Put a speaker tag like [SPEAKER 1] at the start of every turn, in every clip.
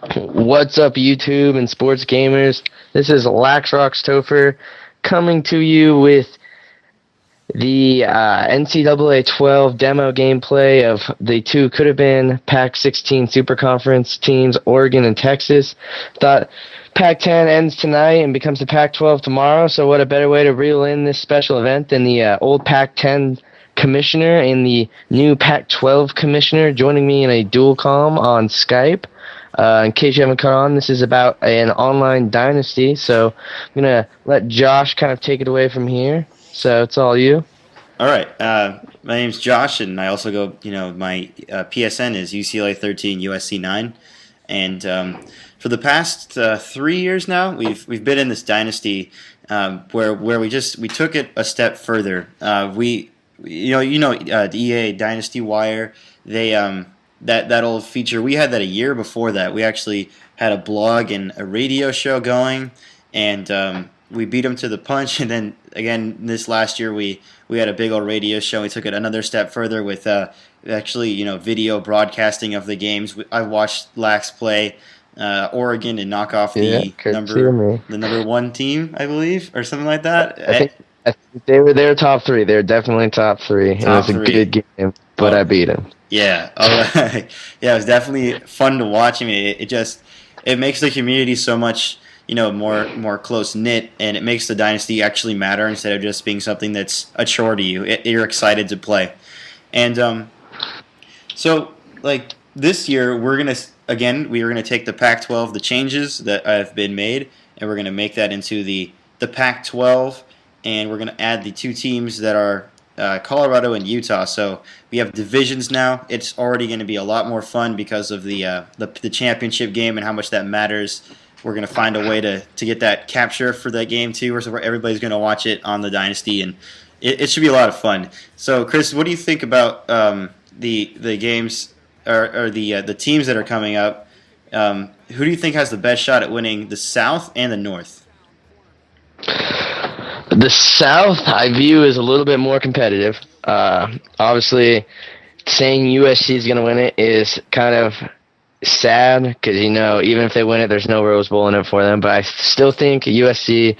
[SPEAKER 1] What's up, YouTube and sports gamers? This is LaxRoxTopher coming to you with the NCAA 12 demo gameplay of the two could have been Pac-16 Super Conference teams, Oregon and Texas. Thought Pac-10 ends tonight and becomes the Pac-12 tomorrow, so what a better way to reel in this special event than the old Pac-10 commissioner and the new Pac-12 commissioner joining me in a dual comm on Skype. In case you haven't caught on, this is about an online dynasty, so I'm going to let Josh kind of take it away from here. So it's all you.
[SPEAKER 2] All right. My name's Josh, and I also go, my PSN is UCLA 13, USC 9. And for the past 3 years now, we've been in this dynasty where we took it a step further. The EA Dynasty Wire, they that old feature, we had that a year before that. We actually had a blog and a radio show going, and we beat them to the punch. And then again, this last year we had a big old radio show. We took it another step further with video broadcasting of the games. I watched Lax play Oregon and knock off the number one team, I believe, or something like that.
[SPEAKER 1] I think they were top three. They were definitely top three. It was a good game, but I beat them.
[SPEAKER 2] Yeah, yeah, it was definitely fun to watch. I mean, it makes the community so much more close knit, and it makes the dynasty actually matter instead of just being something that's a chore to you. You're excited to play, and so like this year we are gonna take the Pac-12, the changes that have been made, and we're gonna make that into the Pac-12, and we're gonna add the two teams that are Colorado and Utah. So we have divisions now. It's already going to be a lot more fun because of the championship game and how much that matters. We're going to find a way to get that capture for that game too, where everybody's going to watch it on the Dynasty, and it should be a lot of fun. So, Chris, what do you think about the games or the teams that are coming up? Who do you think has the best shot at winning the South and the North?
[SPEAKER 1] The South, I view as a little bit more competitive. Obviously, saying USC is going to win it is kind of sad because, even if they win it, there's no Rose Bowl in it for them. But I still think USC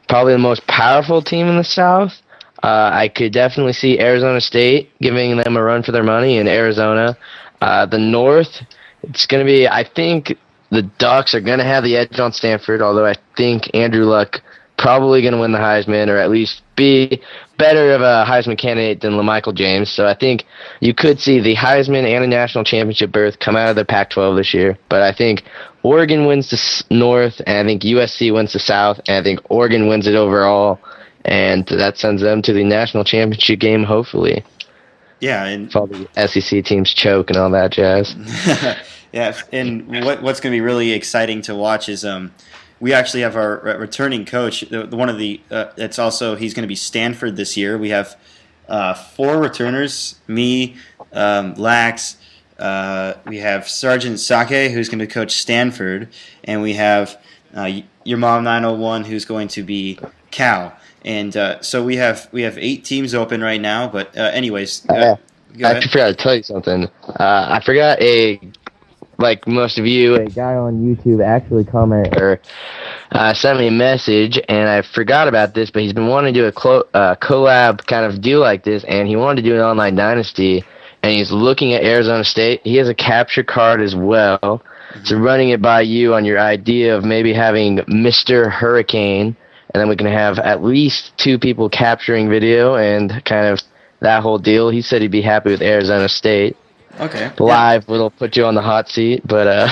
[SPEAKER 1] probably the most powerful team in the South. I could definitely see Arizona State giving them a run for their money in Arizona. The North, it's going to be, I think the Ducks are going to have the edge on Stanford, although I think Andrew Luck probably going to win the Heisman, or at least be better of a Heisman candidate than LaMichael James. So I think you could see the Heisman and a national championship berth come out of the Pac-12 this year. But I think Oregon wins the North, and I think USC wins the South, and I think Oregon wins it overall, and that sends them to the national championship game, hopefully.
[SPEAKER 2] Yeah, and
[SPEAKER 1] if all the SEC teams choke and all that jazz.
[SPEAKER 2] Yeah, and what's going to be really exciting to watch is we actually have our returning coach. One of the it's also, he's going to be Stanford this year. We have 4 returners: me, Lax. We have Sergeant Sake, who's going to coach Stanford, and we have your mom 901, who's going to be Cal. And so we have 8 teams open right now. But anyways, go ahead.
[SPEAKER 1] I forgot to tell you something. I forgot like most of you, a guy on YouTube actually commented or sent me a message, and I forgot about this, but he's been wanting to do a collab kind of deal like this, and he wanted to do an online dynasty, and he's looking at Arizona State. He has a capture card as well, so running it by you on your idea of maybe having Mr. Hurricane, and then we can have at least 2 people capturing video and kind of that whole deal. He said he'd be happy with Arizona State.
[SPEAKER 2] Okay.
[SPEAKER 1] Live, it'll put you on the hot seat, but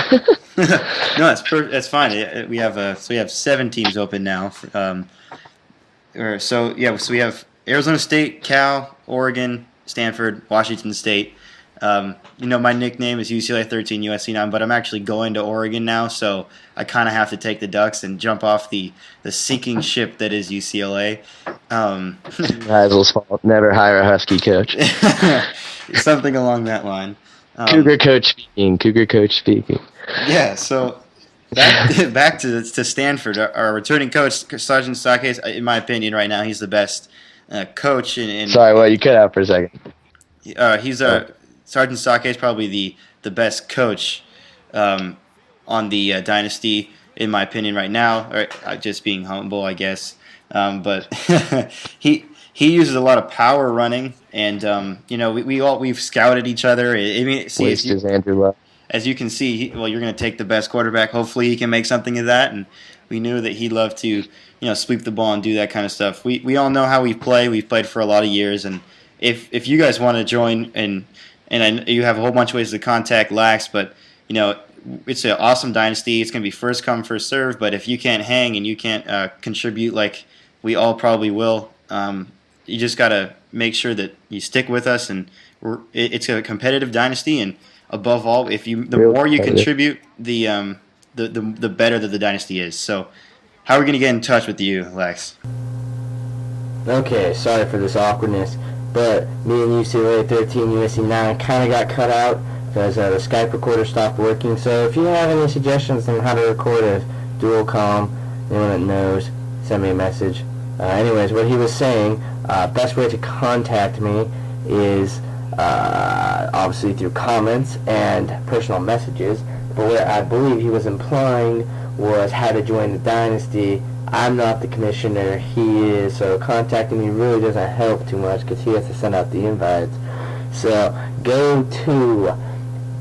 [SPEAKER 2] no, that's fine. We have 7 teams open now. So we have Arizona State, Cal, Oregon, Stanford, Washington State. My nickname is UCLA 13, USC 9, but I'm actually going to Oregon now, so I kind of have to take the Ducks and jump off the sinking ship that is UCLA.
[SPEAKER 1] Heisel's fault. Never hire a Husky coach.
[SPEAKER 2] Something along that line.
[SPEAKER 1] Cougar coach speaking.
[SPEAKER 2] Yeah, so back to Stanford. Our returning coach, Sergeant Sake, in my opinion, right now, he's the best coach.
[SPEAKER 1] Sorry, what? You cut out for a second.
[SPEAKER 2] Sergeant Sake is probably the best coach on the Dynasty, in my opinion, right now. Or just being humble, I guess. But he uses a lot of power running, and we've scouted each other. I mean, see,
[SPEAKER 1] Waste is Andrew Luck.
[SPEAKER 2] as you can see, you're going to take the best quarterback. Hopefully, he can make something of that. And we knew that he'd love to, sweep the ball and do that kind of stuff. We all know how we play. We've played for a lot of years, and if you guys want to join, and you have a whole bunch of ways to contact Lax, but it's an awesome dynasty. It's going to be first come, first serve. But if you can't hang and you can't contribute like we all probably will, you just got to make sure that you stick with us. And it's a competitive dynasty, and above all, the more you contribute, the better that the dynasty is. So, how are we going to get in touch with you, Lex?
[SPEAKER 3] Okay, sorry for this awkwardness, but me and UCLA 13, USC 9 kind of got cut out because the Skype recorder stopped working. So if you have any suggestions on how to record a dual comm, anyone that knows, send me a message. Anyways, what he was saying, best way to contact me is obviously through comments and personal messages. But what I believe he was implying was how to join the dynasty. I'm not the commissioner, he is, so contacting me really doesn't help too much because he has to send out the invites. So go to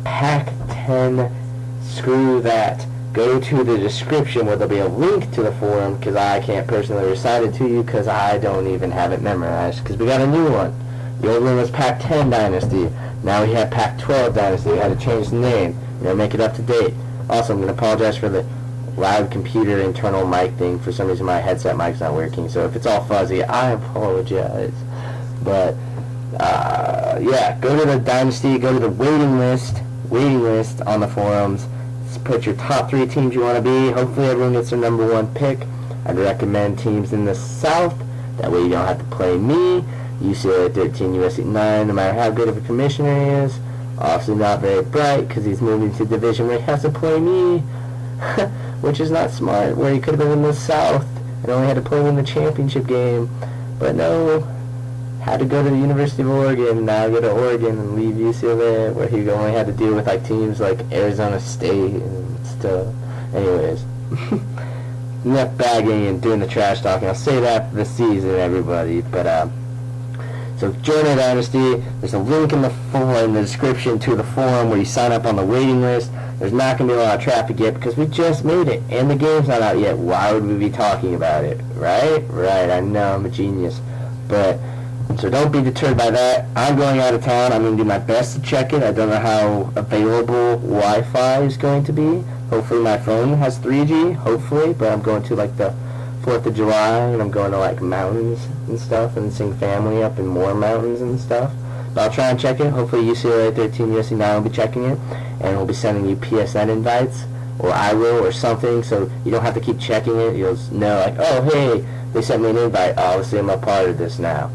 [SPEAKER 3] Pac-10, screw that. Go to the description where there'll be a link to the forum, because I can't personally recite it to you because I don't even have it memorized, because we got a new one. The old one was Pac-10 Dynasty. Now we have Pac-12 Dynasty. We had to change the name, make it up to date. Also, I'm going to apologize for the loud computer internal mic thing. For some reason my headset mic's not working, so if it's all fuzzy, I apologize. But yeah, go to the dynasty, go to the waiting list on the forums, put your top 3 teams you want to be. Hopefully everyone gets their number 1 pick. I'd recommend teams in the South, that way you don't have to play me. UCLA 13, USC 9, no matter how good of a commissioner he is. Obviously not very bright because he's moving to division where he has to play me, which is not smart, where he could have been in the South and only had to play me in the championship game. But no, had to go to the University of Oregon, now go to Oregon and leave UCLA, where he only had to deal with teams like Arizona State and stuff. Anyways, enough bagging and doing the trash talking. I'll say that for the season, everybody. But so join our dynasty. There's a link in the description to the forum where you sign up on the waiting list. There's not going to be a lot of traffic yet because we just made it and the game's not out yet. Why would we be talking about it? Right? I know, I'm a genius. But so don't be deterred by that. I'm going out of town. I'm going to do my best to check it. I don't know how available Wi-Fi is going to be. Hopefully my phone has 3G, hopefully, but I'm going to the 4th of July, and I'm going to mountains and stuff and seeing family up in more mountains and stuff. But I'll try and check it. Hopefully UCLA 13, USC 9 will be checking it, and we'll be sending you PSN invites, or I will, or something, so you don't have to keep checking it. You'll know, oh, hey, they sent me an invite. Obviously, I'm a part of this now.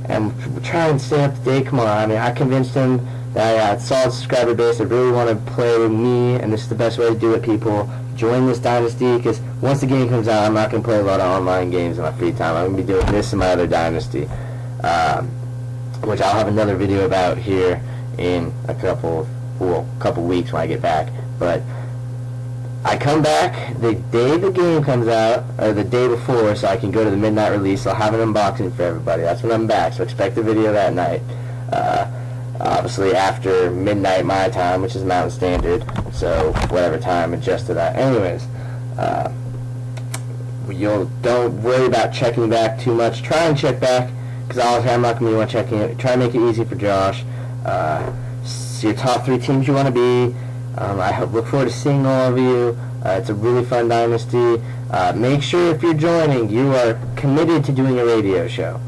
[SPEAKER 3] And try and stay up to date. Come on, I convinced him that I got a solid subscriber base. I really want to play with me, and this is the best way to do it, people. Join this dynasty, because once the game comes out, I'm not going to play a lot of online games in my free time. I'm going to be doing this in my other dynasty, which I'll have another video about here in a couple weeks when I get back. But I come back the day the game comes out, or the day before, so I can go to the midnight release. I'll have an unboxing for everybody. That's when I'm back, so expect a video that night. Obviously after midnight my time, which is Mountain Standard, so whatever time, adjust to that. Anyways, don't worry about checking back too much. Try and check back, because honestly I'm not going to be the one checking it. Try and make it easy for Josh. See your top 3 teams you want to be. I look forward to seeing all of you. It's a really fun dynasty. Make sure if you're joining, you are committed to doing a radio show.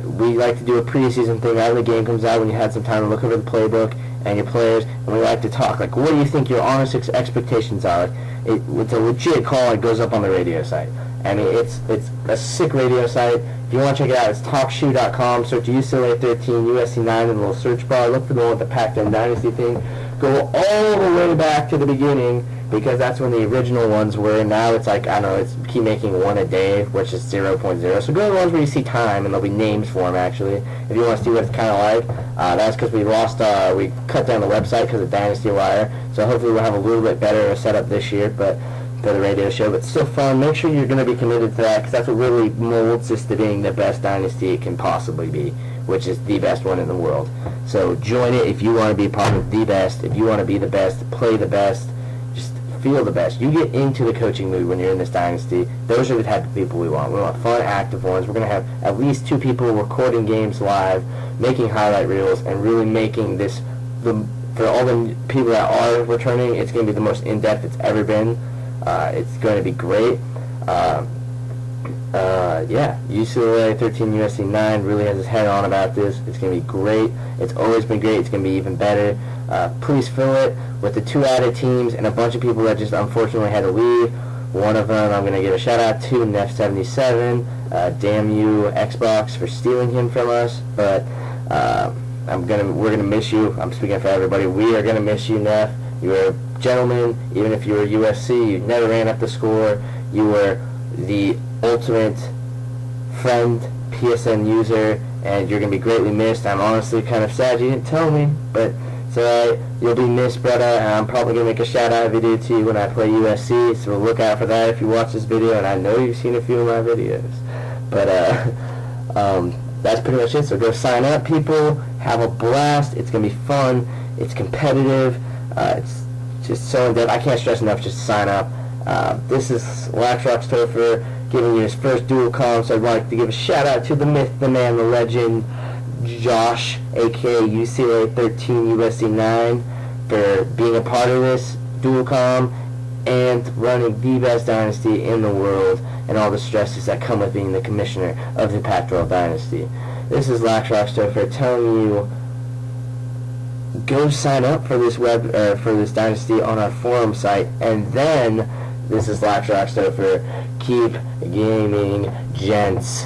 [SPEAKER 3] We like to do a preseason thing right when the game comes out, when you had some time to look over the playbook and your players, and we like to talk, what do you think your honest expectations are? It's a legit call. It goes up on the radio site. I mean, it's a sick radio site. If you want to check it out, it's talkshoe.com. Search UCLA 13, USC 9 in the little search bar. Look for the one with the Pac-10 Dynasty thing. Go all the way back to the beginning, because that's when the original ones were. Now it's like, I don't know, it's keep making one a day, which is 0.0. So go to the ones where you see time, and there'll be names for them, actually, if you want to see what it's kind of like. That's because we cut down the website because of Dynasty Wire, so hopefully we'll have a little bit better setup this year, but for the radio show, but still fun. Make sure you're going to be committed to that, because that's what really molds this to being the best Dynasty it can possibly be, which is the best one in the world. So join it if you want to be part of the best, if you want to be the best, play the best, just feel the best. You get into the coaching mood when you're in this Dynasty. Those are the type of people we want. We want fun, active ones. We're going to have at least 2 people recording games live, making highlight reels, and really making this, for all the people that are returning, it's going to be the most in-depth it's ever been. It's going to be great. UCLA 13 USC 9 really has his head on about this. It's going to be great. It's always been great. It's going to be even better. Please fill it with the 2 added teams and a bunch of people that just unfortunately had to leave. One of them I'm going to give a shout out to, Neff77. Damn you, Xbox, for stealing him from us. But we're going to miss you. I'm speaking for everybody. We are going to miss you, Neff. You were a gentleman. Even if you were USC, you never ran up the score. You were the ultimate friend, PSN user, and you're going to be greatly missed. I'm honestly kind of sad you didn't tell me, but it's alright. You'll be missed, brother, and I'm probably going to make a shout-out video to you when I play USC, so look out for that if you watch this video, and I know you've seen a few of my videos. But that's pretty much it, so go sign up, people. Have a blast. It's going to be fun. It's competitive. It's just so in-depth. I can't stress enough, just sign up. This is LaxRoxTopher giving you his first dual comm, so I'd like to give a shout out to the myth, the man, the legend, Josh, aka UCLA 13 USC 9, for being a part of this dual comm and running the best Dynasty in the world and all the stresses that come with being the commissioner of the Pac-12 Dynasty. This is LaxRoxTopher telling you, go sign up for this for this Dynasty on our forum site, and then this is LaxRoxTopher. Keep gaming, gents.